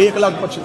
1,25,000,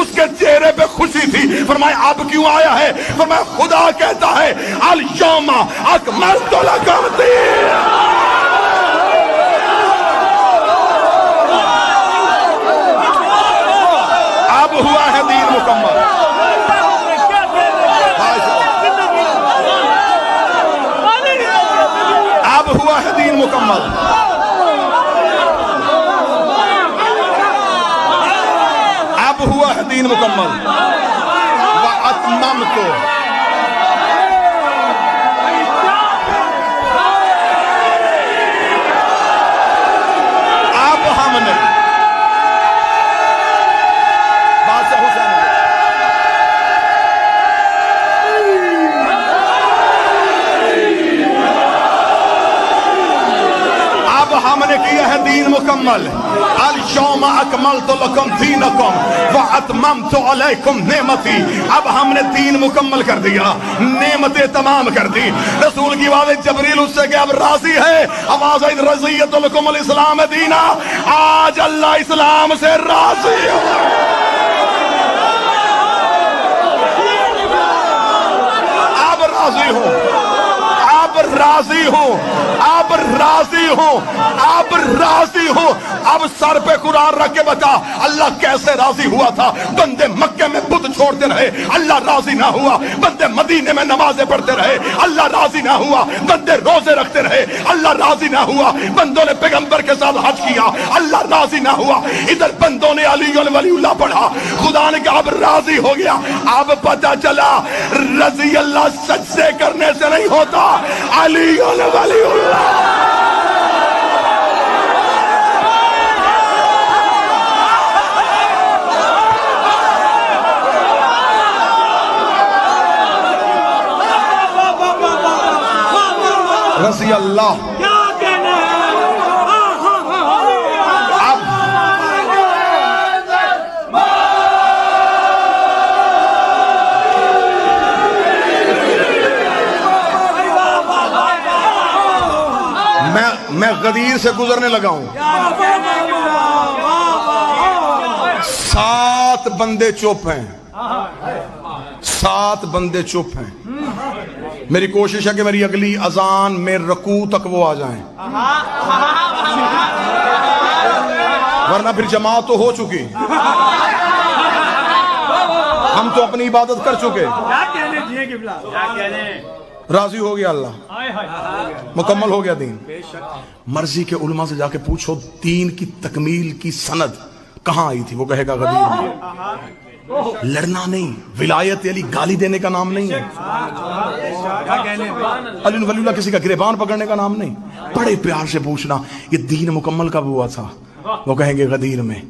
اس کے چہرے پہ خوشی تھی. فرمایا اب کیوں آیا ہے؟ فرمایا خدا کہتا ہے الیوم اکملت لکم دینکم. اب ہوا ہے دین مکمل. اب ہوا ہے دین مکمل. اب ہوا ہے دین مکمل. وَأَتْمَمْتُ. اب ہم نے بادشاہ حسین اب ہم نے کیا ہے دین مکمل. الیوم اکملت لکم دینکم واتممت علیکم نعمتی. اب ہم نے دین مکمل کر دیا, نعمتیں تمام کر دی. رسول کی آواز جبریل اس سے کہ اب راضی ہے. آواز آئی رضیت لکم الاسلام دینا. آج اللہ اسلام سے راضی ہے. اب راضی ہو, اب راضی ہو, اب راضی ہو, اب راضی ہو. اب سر پہ قرآن رکھ کے بتا اللہ کیسے راضی ہوا تھا. بندے مکے میں بت چھوڑتے رہے, اللہ راضی نہ ہوا. بندے مدینے میں نمازیں پڑھتے رہے, اللہ راضی نہ ہوا. بندے روزے رکھتے رہے, اللہ راضی نہ ہوا. بندوں نے پیغمبر کے ساتھ حج کیا, اللہ راضی نہ ہوا. ادھر بندوں نے علی ولی اللہ پڑھا, خدا نے کہا اب راضی ہو گیا. اب پتہ چلا رضی اللہ سجدے کرنے سے نہیں ہوتا, علی ولی اللہ. رضی اللہ. اب میں غدیر سے گزرنے لگا ہوں. 7 بندے چپ ہیں, 7 بندے چپ ہیں. میری کوشش ہے کہ میری اگلی اذان میں رکوع تک وہ آ جائیں, ورنہ پھر جماعت تو ہو چکی, ہم تو اپنی عبادت کر چکے. راضی ہو گیا اللہ, مکمل ہو گیا دین. مرضی کے علماء سے جا کے پوچھو دین کی تکمیل کی سند کہاں آئی تھی, وہ کہے گا غدیر میں. لڑنا نہیں, ولایت علی گالی دینے کا نام نہیں ہے, علی ولی اللہ کسی کا گریبان پکڑنے کا نام نہیں. بڑے پیار سے پوچھنا یہ دین مکمل کب ہوا تھا, وہ کہیں گے غدیر میں.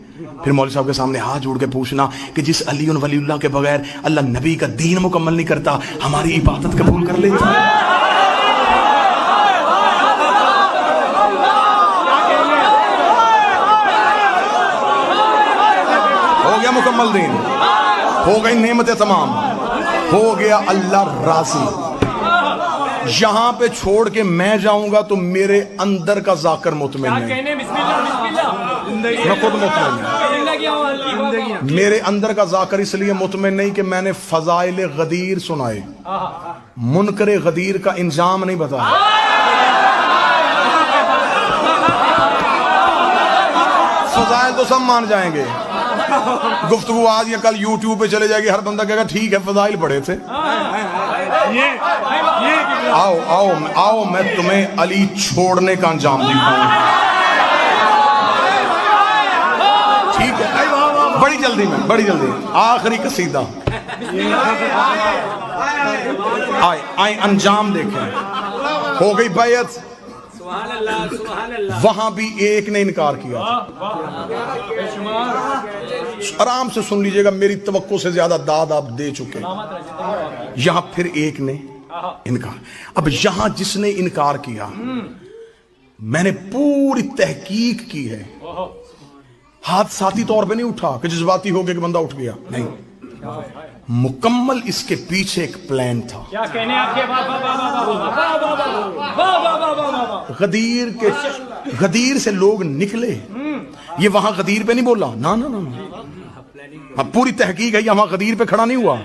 پھر مولوی صاحب کے سامنے ہاتھ جوڑ کے پوچھنا کہ جس علی ولی اللہ کے بغیر اللہ نبی کا دین مکمل نہیں کرتا, ہماری عبادت قبول کر لیتا. ہو گیا مکمل دین, ہو گئی نعمتیں تمام, ہو گیا اللہ راضی. یہاں پہ چھوڑ کے میں جاؤں گا تو میرے اندر کا ذاکر مطمئن نہیں, میں خود مطمئن نہیں. میرے اندر کا ذاکر اس لیے مطمئن نہیں کہ میں نے فضائل غدیر سنائے, منکر غدیر کا انجام نہیں بتایا. فضائل تو سب مان جائیں گے, گفتگو آج یا کل یوٹیوب پہ چلے جائے گی, ہر بندہ کہے گا ٹھیک ہے فضائل پڑھے تھے. آؤ آؤ آؤ میں تمہیں علی چھوڑنے کا انجام دکھاؤں. ٹھیک ہے, بڑی جلدی میں, بڑی جلدی. آخری قصیدہ آئے انجام دیکھیں. ہو گئی بیعت, وہاں بھی ایک نے انکار کیا. آرام سے سن لیجئے گا, میری توقع سے زیادہ داد آپ دے چکے. یہاں پھر ایک نے انکار. اب یہاں جس نے انکار کیا, میں نے پوری تحقیق کی ہے. حادثاتی طور پہ نہیں اٹھا کہ جذباتی ہو گیا کہ بندہ اٹھ گیا, نہیں. مکمل اس کے پیچھے ایک پلان تھا. غدیر سے لوگ نکلے, یہ وہاں غدیر پہ نہیں بولا, نا نا نا, اب پوری تحقیق ہے، یہاں غدیر پہ کھڑا نہیں ہوا،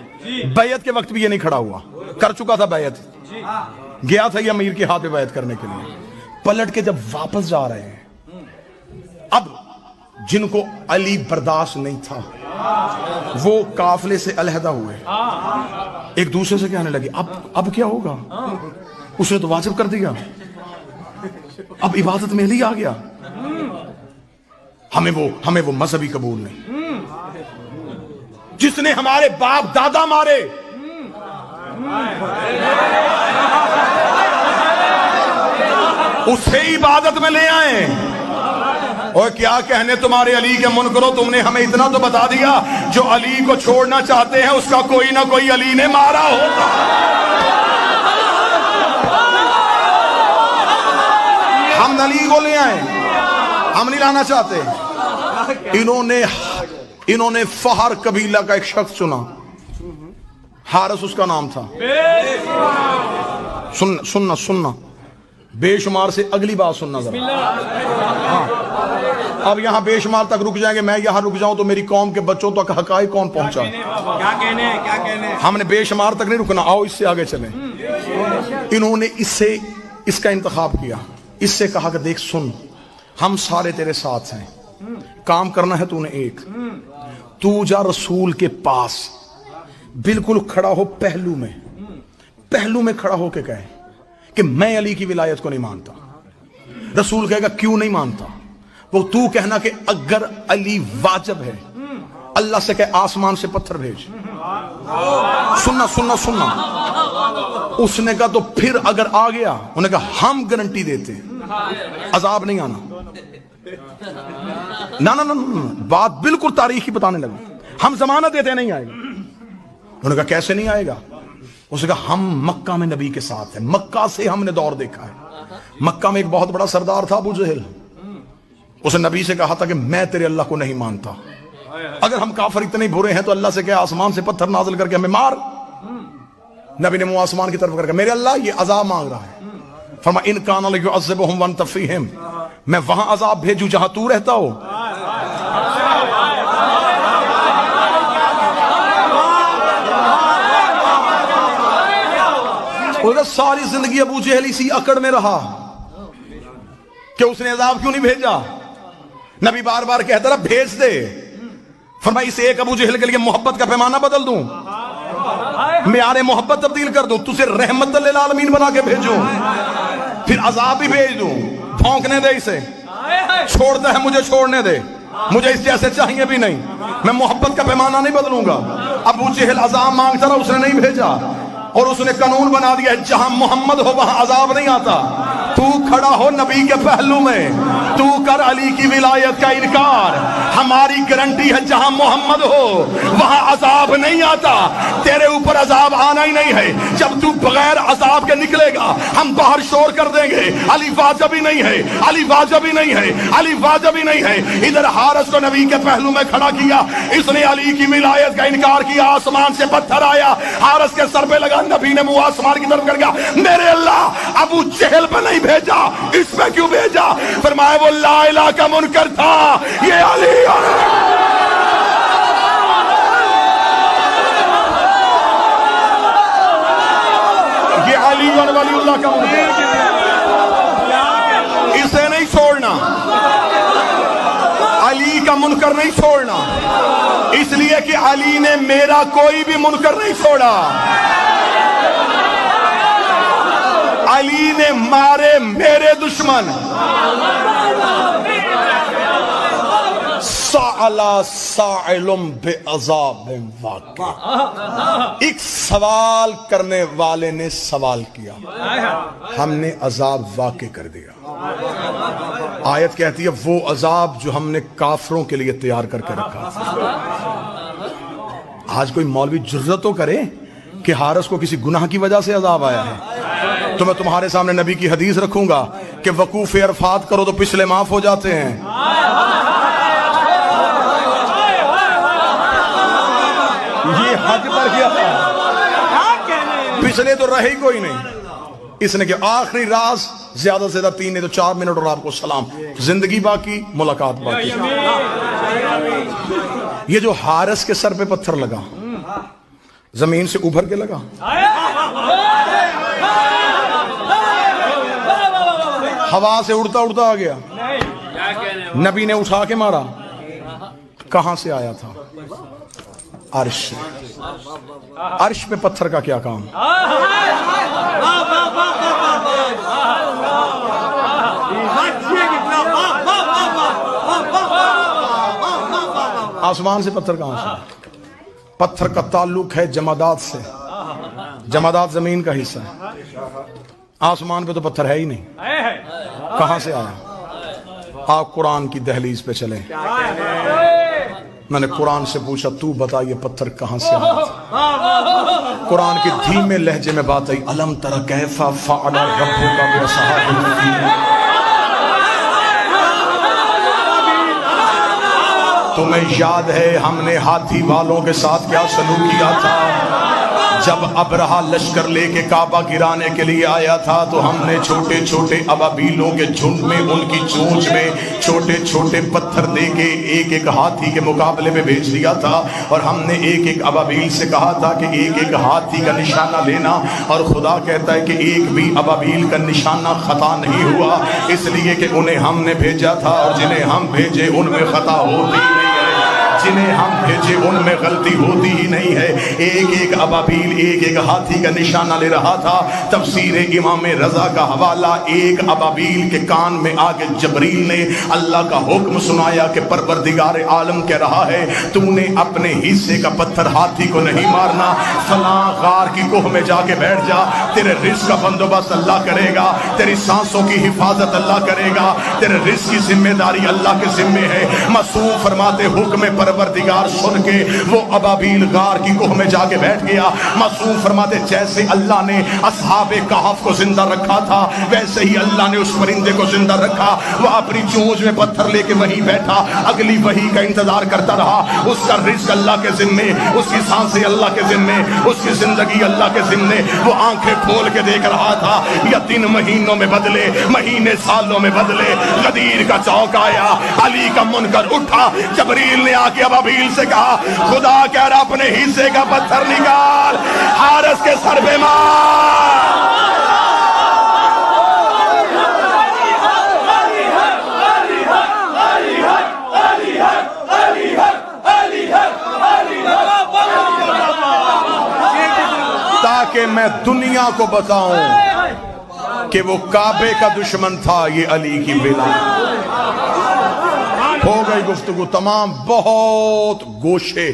بیعت کے وقت بھی یہ نہیں کھڑا ہوا، کر چکا تھا بیعت، گیا تھا یہ امیر کے ہاتھ پہ بیعت کرنے کے لیے، پلٹ کے جب واپس جا رہے ہیں، اب جن کو علی برداشت نہیں تھا وہ قافلے سے علیحدہ ہوئے، ایک دوسرے سے کہنے لگے اب کیا ہوگا، اس نے تو واجب کر دیا، اب عبادت میں ہی آ گیا، ہمیں وہ مذہبی قبول نہیں، جس نے ہمارے باپ دادا مارے، اسے عبادت میں لے آئے، اور کیا کہنے تمہارے علی کے منکرو، تم نے ہمیں اتنا تو بتا دیا، جو علی کو چھوڑنا چاہتے ہیں اس کا کوئی نہ کوئی علی نے مارا ہوگا۔ ہم علی کو لے آئے، ہم نہیں لانا چاہتے۔ انہوں نے فہر قبیلہ کا ایک شخص چنا، حارث اس کا نام تھا، سننا بے شمار سے اگلی بات سننا ذرا، ہاں اب یہاں بے شمار تک رک جائیں گے، میں یہاں رک جاؤں تو میری قوم کے بچوں تک حقائق کون پہنچا، کیا کہنے ہم نے بے شمار تک نہیں رکنا، آؤ اس سے آگے چلیں۔ انہوں نے اس کا انتخاب کیا، اس سے کہا کہ دیکھ سن، ہم سارے تیرے ساتھ ہیں، کام کرنا ہے تو نے ایک، تو جا رسول کے پاس بالکل کھڑا ہو، پہلو میں کھڑا ہو کے کہے کہ میں علی کی ولایت کو نہیں مانتا۔ رسول کہے گا کیوں نہیں مانتا؟ وہ تو کہنا کہ اگر علی واجب ہے، اللہ سے کہ آسمان سے پتھر بھیج۔ سننا اس نے کہا تو پھر اگر آ گیا، انہوں نے کہا ہم گارنٹی دیتے عذاب نہیں آنا۔ نہ بات بالکل تاریخی بتانے لگا، ہم ضمانت دیتے نہیں آئے گا۔ انہوں نے کہا کیسے نہیں آئے گا؟ اس نے کہا ہم مکہ میں نبی کے ساتھ ہیں، مکہ سے ہم نے دور دیکھا ہے، مکہ میں ایک بہت بڑا سردار تھا ابو جہل، اس نے نبی سے کہا تھا کہ میں تیرے اللہ کو نہیں مانتا، اگر ہم کافر اتنے برے ہیں تو اللہ سے کہ آسمان سے پتھر نازل کر کے ہمیں مار۔ نبی نے منہ آسمان کی طرف کر کے میرے اللہ یہ عذاب مانگ رہا ہے، فرما ان کان لیعذبہم وانت فیہم، میں وہاں عذاب بھیجوں جہاں تو رہتا ہو۔ ساری زندگی ابو جہل اسی اکڑ میں رہا کہ اس نے عذاب کیوں نہیں بھیجا، نبی بار بار کہتا رہا بھیج دے، فرمایا اس ایک ابو جہل کے لیے محبت کا پیمانہ بدل دوں، معیار محبت تبدیل کر دوں، تجھے رحمت للعالمین بنا کے بھیجوں، پھر عذاب بھی بھیج دوں، بھونکنے دے اسے، چھوڑتا ہے مجھے چھوڑنے دے، مجھے اس جیسے چاہیے بھی نہیں، میں محبت کا پیمانہ نہیں بدلوں گا۔ ابو جہل عذاب مانگتا رہا، اس نے نہیں بھیجا، اور اس نے قانون بنا دیا ہے جہاں محمد ہو وہاں عذاب نہیں آتا، تو کھڑا ہو نبی کے پہلو میں، تو کر علی کی ولایت کا انکار، ہماری گارنٹی ہے جہاں محمد ہو وہاں عذاب نہیں آتا، تیرے اوپر عذاب آنا ہی نہیں ہے، جب تو بغیر عذاب کے نکلے گا ہم باہر شور کر دیں گے علی واجب ہی نہیں ہے، علی واجب ہی نہیں ہے، علی واجب ہی نہیں ہے۔ ادھر حارث کو نبی کے پہلو میں کھڑا کیا، اس نے علی کی ولایت کا انکار کیا، آسمان سے پتھر آیا، حارث کے سر پہ لگا، نبی نے منہ آسمان کی طرف کر گیا میرے اللہ ابو جہل پہ نہیں بھیجا، اس پہ کیوں بھیجا؟ فرمایا وہ لا الہ کا منکر تھا، یہ علی ولی اللہ کا منکر، اسے نہیں چھوڑنا، علی کا منکر نہیں چھوڑنا، اس لیے کہ علی نے میرا کوئی بھی منکر نہیں چھوڑا، علی نے مارے میرے دشمن، سألا سائل بعذاب واقع، ایک سوال کرنے والے نے سوال کیا، ہم نے عذاب واقع کر دیا۔ آیت کہتی ہے وہ عذاب جو ہم نے کافروں کے لیے تیار کر کے رکھا۔ آج کوئی مولوی جرأت تو کرے کہ حارث کو کسی گناہ کی وجہ سے عذاب آیا ہے، تو میں تمہارے سامنے نبی کی حدیث رکھوں گا کہ وقوف عرفات کرو تو پچھلے معاف ہو جاتے ہیں۔ یہ حج پر کیا تھا، پچھلے تو رہے کوئی نہیں، اس نے کہ آخری راز زیادہ سے زیادہ 3 نہیں تو 4 منٹ اور آپ کو سلام، زندگی باقی، ملاقات باقی۔ یہ جو حارث کے سر پہ پتھر لگا زمین سے ابھر کے لگا، ہوا سے اڑتا اڑتا آ گیا، نبی نے اٹھا کے مارا، کہاں سے آیا تھا؟ عرش سے۔ عرش پہ پتھر کا کیا کام؟ آسمان سے پتھر کہاں سے؟ پتھر کا تعلق ہے جمادات سے، جمادات زمین کا حصہ ہے، آسمان پہ تو پتھر ہے ہی نہیں، کہاں سے آیا؟ آپ قرآن کی دہلیز پہ چلیں، میں نے قرآن سے پوچھا تو بتا یہ پتھر کہاں سے آیا تھا؟ قرآن کی دھیمے لہجے میں بات آئی، الم تر کیف فعل ربک باصحاب الفیل، تمہیں یاد ہے ہم نے ہاتھی والوں کے ساتھ کیا سلوک کیا تھا؟ جب ابرہا لشکر لے کے کعبہ گرانے کے لیے آیا تھا تو ہم نے چھوٹے چھوٹے ابابیلوں کے جھنڈ میں ان کی چونچ میں چھوٹے چھوٹے پتھر دے کے ایک ایک ہاتھی کے مقابلے میں بھیج دیا تھا، اور ہم نے ایک ایک ابابیل سے کہا تھا کہ ایک ایک ہاتھی کا نشانہ لینا، اور خدا کہتا ہے کہ ایک بھی ابابیل کا نشانہ خطا نہیں ہوا، اس لیے کہ انہیں ہم نے بھیجا تھا، اور جنہیں ہم بھیجے ان میں خطا ہوتی نہیں ہے، جنہیں ہم بھیجے ان میں غلطی ہوتی ہی نہیں ہے۔ ایک ایک ابابیل ایک ایک ہاتھی کا نشانہ لے رہا تھا۔ تفسیر امام رضا کا حوالہ، ایک ابابیل کے کان میں آگے جبریل نے اللہ کا حکم سنایا کہ پروردگار عالم کہہ رہا ہے تو نے اپنے حصے کا پتھر ہاتھی کو نہیں مارنا، فلاں غار کی کوہ میں جا کے بیٹھ جا، تیرے رزق کا بندوبست اللہ کرے گا، تیری سانسوں کی حفاظت اللہ کرے گا، تیرے رزق کی ذمہ داری اللہ کے ذمے ہے۔ معصوم فرماتے حکم پروردگار سن کے وہ ابابیل غار کی کوہ میں جا کے بیٹھ گیا۔ معصوم فرماتے جیسے اللہ نے اصحاب کہف کو زندہ رکھا تھا ویسے ہی اللہ نے اس پرندے کو زندہ رکھا، وہ اپنی چونچ میں پتھر لے کے وہیں بیٹھا، اگلی وحی کا انتظار کرتا رہا۔ اس کا رزق اللہ کے ذمے، اس کی سانسیں اللہ کے ذمے، اس کی زندگی اللہ کے ذمے۔ وہ آنکھیں کھول کے دیکھ رہا تھا، یا دن مہینوں میں بدلے، مہینے سالوں میں بدلے۔ غدیر کا چوک آیا، علی کا منکر اٹھا، جبریل نے آ کے ابابیل سے کہا خدا کہہ رہا اپنے حصے کا پتھر نکال، حارث کے سر پہ مار۔ تاکہ میں دنیا کو بتاؤں کہ وہ کعبے کا دشمن تھا، یہ علی کی بلا۔ ہو گئی گفتگو تمام، بہت گوشے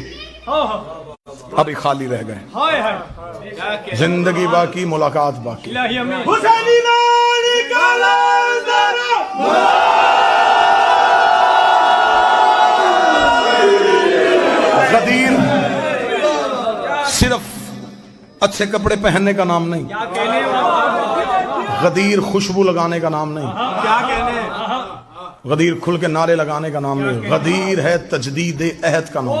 ابھی خالی رہ گئے، زندگی باقی، ملاقات باقی۔ غدیر صرف اچھے کپڑے پہننے کا نام نہیں، غدیر خوشبو لگانے کا نام نہیں، غدیر کھل کے نعرے لگانے کا نام نہیں، غدیر ہے تجدید عہد کا نام،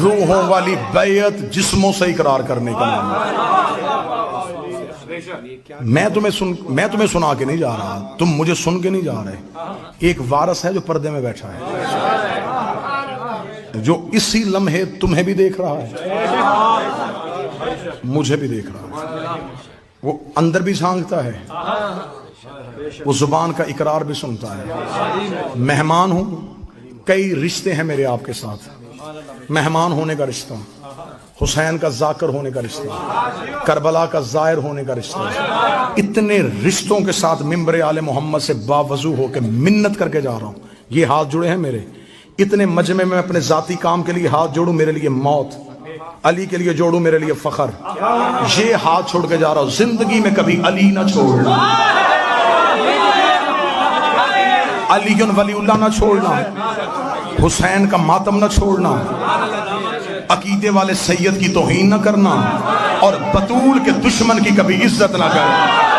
روحوں والی بیعت جسموں سے اقرار کرنے کا نام ہے۔ میں تمہیں سنا کے نہیں جا رہا، تم مجھے سن کے نہیں جا رہے۔ ایک وارث ہے جو پردے میں بیٹھا ہے، جو اسی لمحے تمہیں بھی دیکھ رہا ہے، مجھے بھی دیکھ رہا ہے، وہ اندر بھی جھانکتا ہے، وہ زبان کا اقرار بھی سنتا ہے۔ مہمان ہوں، کئی رشتے ہیں میرے آپ کے ساتھ، مہمان ہونے کا رشتہ، حسین کا ذاکر ہونے کا رشتہ، کربلا کا زائر ہونے کا رشتہ، اتنے رشتوں کے ساتھ ممبر آل محمد سے باوضو ہو کے منت کر کے جا رہا ہوں۔ یہ ہاتھ جڑے ہیں میرے، اتنے مجمع میں اپنے ذاتی کام کے لیے ہاتھ جوڑوں، میرے لیے موت، علی کے لیے جوڑوں، میرے لیے فخر۔ یہ ہاتھ چھوڑ کے جا رہا ہوں، زندگی میں کبھی علی نہ چھوڑنا، علی ولی اللہ نہ چھوڑنا، حسین کا ماتم نہ چھوڑنا، عقیدے والے سید کی توہین نہ کرنا، اور بطول کے دشمن کی کبھی عزت نہ کرنا۔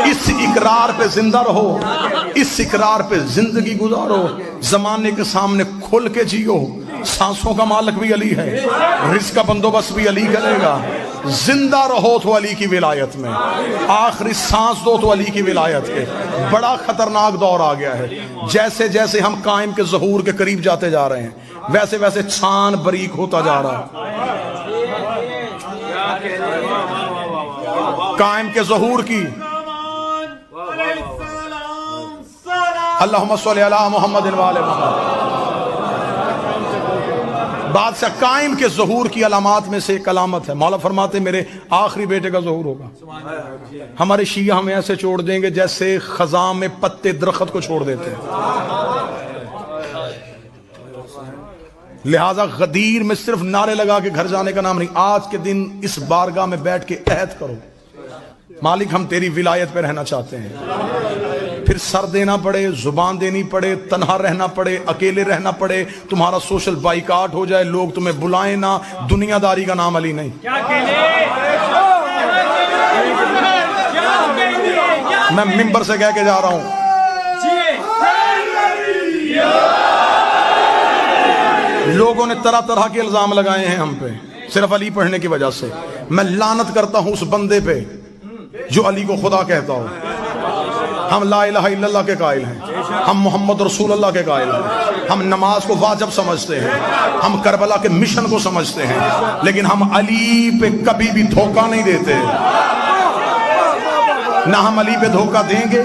اس اقرار پہ زندہ رہو، اس اقرار پہ زندگی گزارو، زمانے کے سامنے کھل کے جیو۔ سانسوں کا مالک بھی علی ہے، رزق کا بندوبست بھی علی کرے گا، زندہ رہو تو علی کی ولایت میں، آخری سانس دو تو علی کی ولایت کے۔ بڑا خطرناک دور آ گیا ہے، جیسے جیسے ہم قائم کے ظہور کے قریب جاتے جا رہے ہیں ویسے ویسے چھان باریک ہوتا جا رہا ہے۔ قائم کے ظہور کی اللہم صلی علی محمد و آل محمد۔ بادشاہ قائم کے ظہور کی علامات میں سے ایک علامت ہے، مولا فرماتے میرے آخری بیٹے کا ظہور ہوگا۔ ہمارے شیعہ ہمیں ایسے چھوڑ دیں گے جیسے خزاں میں پتے درخت کو چھوڑ دیتے ہیں۔ لہٰذا غدیر میں صرف نعرے لگا کے گھر جانے کا نام نہیں، آج کے دن اس بارگاہ میں بیٹھ کے عہد کرو، مالک ہم تیری ولایت پہ رہنا چاہتے ہیں۔ پھر سر دینا پڑے، زبان دینی پڑے، تنہا رہنا پڑے، اکیلے رہنا پڑے، تمہارا سوشل بائیکاٹ ہو جائے، لوگ تمہیں بلائیں نہ، دنیا داری کا نام علی نہیں۔ میں ممبر سے کہہ کے جا رہا ہوں، لوگوں نے طرح طرح کے الزام لگائے ہیں ہم پہ صرف علی پڑھنے کی وجہ سے۔ میں لعنت کرتا ہوں اس بندے پہ جو علی کو خدا کہتا ہو۔ ہم لا الہ الا اللہ کے قائل ہیں، ہم محمد رسول اللہ کے قائل ہیں، ہم نماز کو واجب سمجھتے ہیں، ہم کربلا کے مشن کو سمجھتے ہیں، لیکن ہم علی پہ کبھی بھی دھوکہ نہیں دیتے۔ نہ ہم علی پہ دھوکہ دیں گے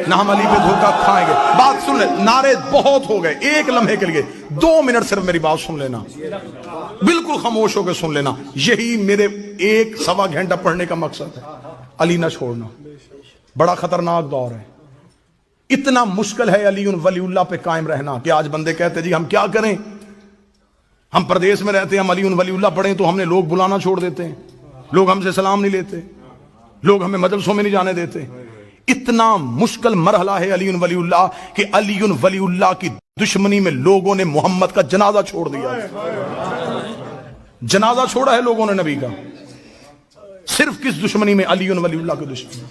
نہ ہم علی پہ دھوکہ کھائیں گے۔ بات سن لے، نعرے بہت ہو گئے، ایک لمحے کے لیے 2 منٹ صرف میری بات سن لینا، بالکل خاموش ہو کے سن لینا۔ یہی میرے 1-1.25 گھنٹہ پڑھنے کا مقصد ہے، علی نہ چھوڑنا۔ بڑا خطرناک دور ہے، اتنا مشکل ہے علی ولی اللہ پہ قائم رہنا کہ آج بندے کہتے جی ہم کیا کریں، ہم پردیس میں رہتے ہیں، ہم علی ولی اللہ پڑھیں تو ہم نے لوگ بلانا چھوڑ دیتے ہیں، لوگ ہم سے سلام نہیں لیتے، لوگ ہمیں مجلسوں میں نہیں جانے دیتے۔ اتنا مشکل مرحلہ ہے علی ولی اللہ کہ علی ولی اللہ کی دشمنی میں لوگوں نے محمد کا جنازہ چھوڑ دیا، جنازہ چھوڑا ہے لوگوں نے نبی کا، صرف کس دشمنی میں؟ علی ولی اللہ کی دشمنی۔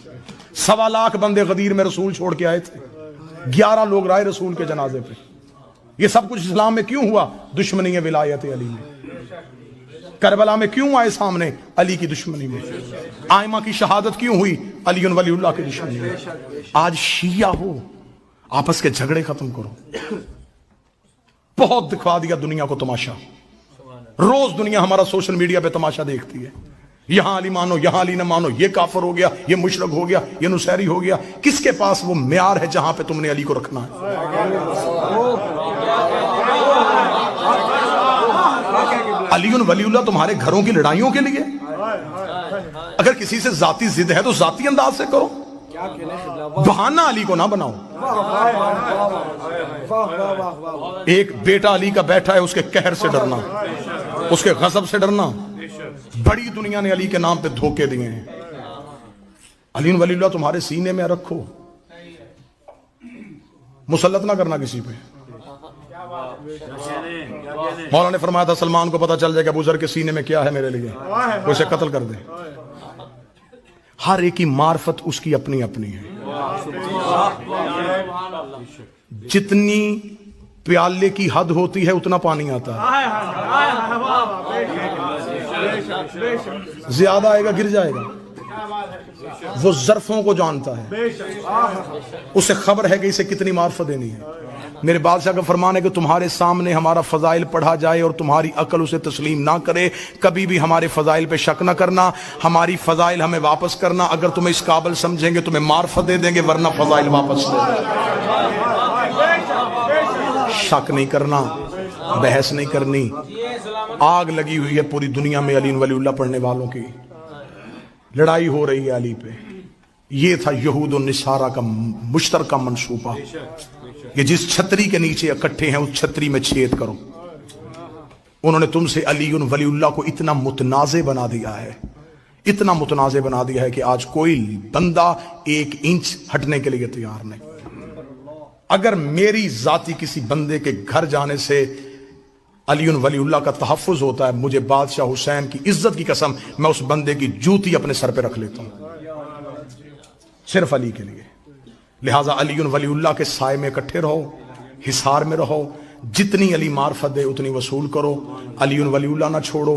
1.25 لاکھ بندے غدیر میں رسول چھوڑ کے آئے تھے، 11 لوگ رائے رسول کے جنازے پہ۔ یہ سب کچھ اسلام میں کیوں ہوا؟ دشمنی ولایت علی میں۔ کربلا میں کیوں آئے سامنے؟ علی کی دشمنی میں۔ آئمہ کی شہادت کیوں ہوئی؟ علی ولی اللہ کی دشمنی میں۔ آج شیعہ ہو، آپس کے جھگڑے ختم کرو۔ بہت دکھا دیا دنیا کو تماشا، روز دنیا ہمارا سوشل میڈیا پہ تماشا دیکھتی ہے، یہاں علی مانو، یہاں علی نہ مانو، یہ کافر ہو گیا، یہ مشرک ہو گیا، یہ نصیری ہو گیا۔ کس کے پاس وہ معیار ہے جہاں پہ تم نے علی کو رکھنا ہے؟ علی ولی اللہ تمہارے گھروں کی لڑائیوں کے لیے؟ اگر کسی سے ذاتی ضد ہے تو ذاتی انداز سے کرو، بہانہ علی کو نہ بناؤ۔ ایک بیٹا علی کا بیٹھا ہے، اس کے قہر سے ڈرنا، اس کے غضب سے ڈرنا۔ بڑی دنیا نے علی کے نام پہ دھوکے دیے ہیں۔ علی ولی اللہ تمہارے سینے میں رکھو، مسلط نہ کرنا کسی پہ۔ مولا نے فرمایا تھا سلمان کو پتا چل جائے کہ ابو ذر کے سینے میں کیا ہے میرے لیے، وہ اسے قتل کر دے۔ ہر ایک کی معرفت اس کی اپنی اپنی ہے۔ جتنی پیالے کی حد ہوتی ہے اتنا پانی آتا ہے، زیادہ آئے گا گر جائے گا۔ وہ ظرفوں کو جانتا ہے، اسے خبر ہے کہ اسے کتنی معرفت دینی ہے۔ میرے بادشاہ کا فرمان ہے کہ تمہارے سامنے ہمارا فضائل پڑھا جائے اور تمہاری عقل اسے تسلیم نہ کرے، کبھی بھی ہمارے فضائل پہ شک نہ کرنا، ہماری فضائل ہمیں واپس کرنا۔ اگر تمہیں اس قابل سمجھیں گے تمہیں معرفت دے دیں گے، ورنہ فضائل واپس دے دیں گے۔ شک نہیں کرنا، بحث نہیں کرنی۔ آگ لگی ہوئی ہے پوری دنیا میں علی ولی اللہ پڑھنے والوں کی، لڑائی ہو رہی ہے علی پہ۔ یہ تھا یہود و نصارہ کا مشترکہ منصوبہ کہ جس چھتری کے نیچے اکٹھے ہیں اس چھتری میں چھید کرو۔ انہوں نے تم سے علی ولی اللہ کو اتنا متنازع بنا دیا ہے، اتنا متنازع بنا دیا ہے کہ آج کوئی بندہ 1 انچ ہٹنے کے لیے تیار نہیں۔ اگر میری ذاتی کسی بندے کے گھر جانے سے علی ولی اللہ کا تحفظ ہوتا ہے، مجھے بادشاہ حسین کی عزت کی قسم میں اس بندے کی جوتی اپنے سر پہ رکھ لیتا ہوں، صرف علی کے لیے۔ لہٰذا علی ولی اللہ کے سائے میں اکٹھے رہو، حصار میں رہو، جتنی علی معرفت دے اتنی وصول کرو، علی ولی اللہ نہ چھوڑو،